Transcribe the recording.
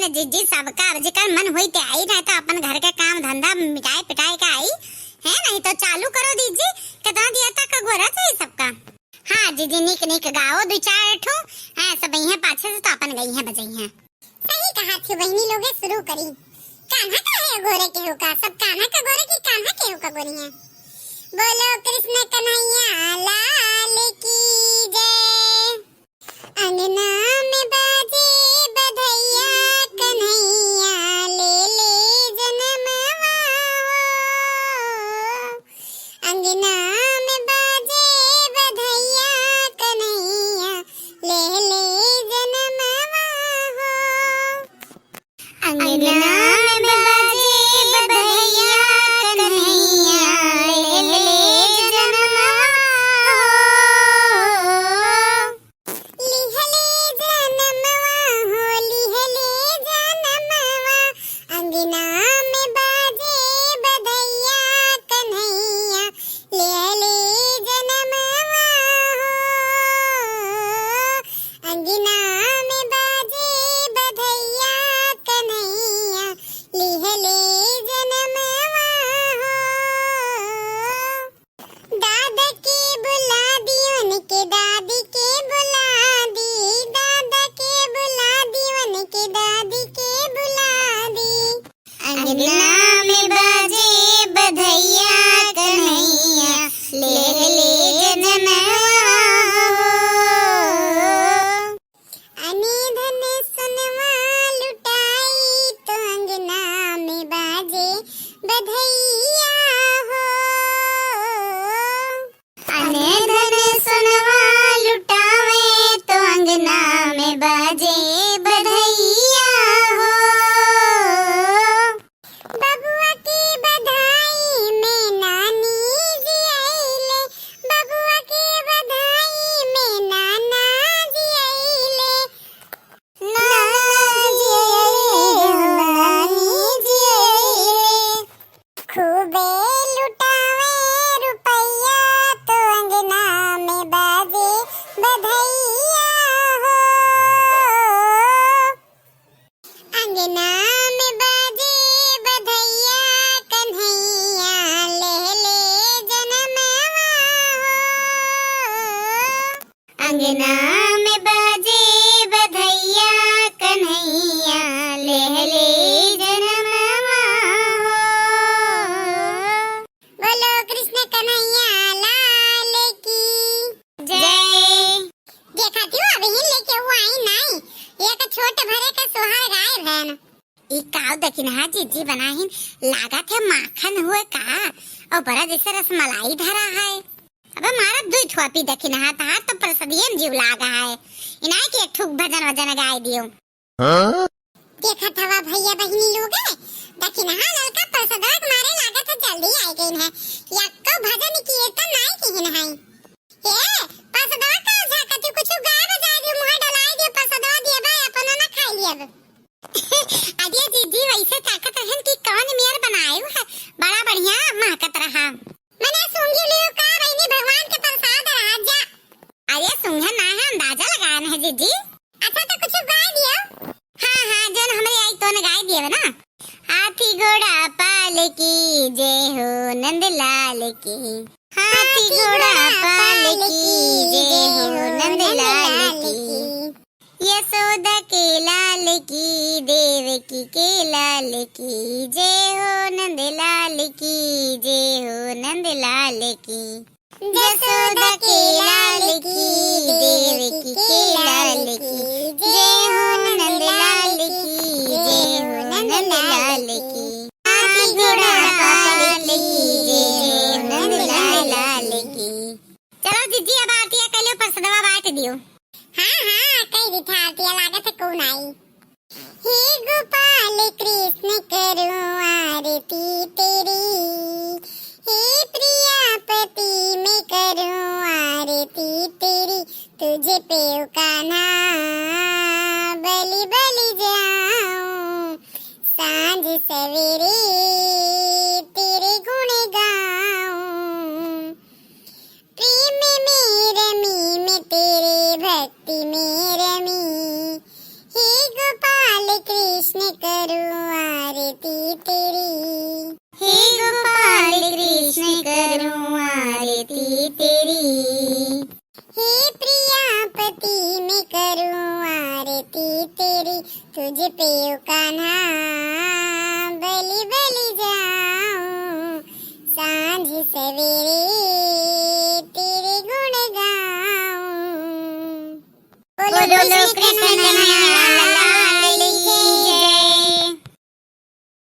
जीजी सबका जेकर मन हुई ते आई, नहीं तो अपन घर के काम धंधा मिटाई पिटाई का आई है, नहीं तो चालू करो दीजी। कितना दिया तक का गोरा चाहिए सबका। हाँ जीजी निक निक गाओ दो चार ठो है, सब यहाँ पाछे से तो अपन गई हैं बजई हैं। सही कहा थी बहनी लोगे, शुरू करी। कान्हा का है गोरे के हो का, सब कान्हा का गोरे की कान्हा के हो का गोरी हैं। बोलो कृष्ण कन्हैया लाल की जय। अंगना में बाजे बधैया कन्हैया ले ले जन्मवा हो। अंगना में बाजे बधैया कन्हैया ले ले जन्मवा हो। अंगना अंगना में बाजे बधैया कन्हैया ले ले जन्मवा हो। बोलो कृष्ण कन्हैया लाल की जय। देखा थी अब ही लेके वो आई नहीं, ये का छोटे भरे का सोहार गाय बहन। ई काव दकिन हा जीजी बनाहिन, लागत है माखन हुए का और बड़ा जैसे रसमलाई धरा है। अबे मारा दुई ठोपी दखिन हाथ हाथ तो प्रसदियम जीव लागा है, इनाय के एक ठुक भजन वजन गाय दियो। देखा थवा भैया बहिनी लोग है दखिन हा लड़का प्रसदक मारे लागत है जल्दी आई गई है, यक्को भजन किए तो नाई किहिन है। ए प्रसदक का झाकती कुछ गाय बजा दियो, मुंह डलाई दियो, प्रसदवा दिए बा अपन ना खाई लियब। अजय जीजी वैसे ताकत रहन की कौन मियर बनाए है, बड़ा बढ़िया महकत रहा। मने सूंघी लियो का बहनी भगवान के प्रसाद राजा। अरे सूंघन ना है, अंदाजा लगाया है जीजी। अच्छा तो कुछ गाय दियो। हाँ हाँ जन हमारे आई तो ने गाय दिए ना। हाथी घोड़ा पाल की जय हो नंदलाल की, हाथी घोड़ा पाल की जय हो नंदलाल की, यशोदा के लाल की देवकी के लाल की जय हो नंदलाल की जय हो नंदलाल की, यशोदा के लाल की देवकी के लाल की जय हो नंदलाल की जय हो नंदलाल की, हाथी घोड़ा पाल की जय हो नंदलाल की। चलो जीजी अब आरती कलियो प्रसादवा बांट दियो। हाँ हाँ कई दिखातिया लागत है कौन आई। हे गोपाल कृष्ण करूं आरती तेरी, हे प्रियापति मैं करूं आरती तेरी, तुझे पेव कान्हा बलि बलि जाऊं, सांझ सवेरे तेरे गुण गाऊं, प्रेम में रमी मैं तेरे भक्ति में रमी, हे गोपाल कृष्ण कृष्ण करूं आरती तेरी। हे गोपाल कृष्ण करूं आरती तेरी। हे प्रियापति मैं करूं आरती तेरी। तुझ पे ओ कान्हा बलि बलि जाऊं। सांझ सवेरे तेरे गुण गाऊं। बोलो बोलो कृष्ण कन्हैया लाल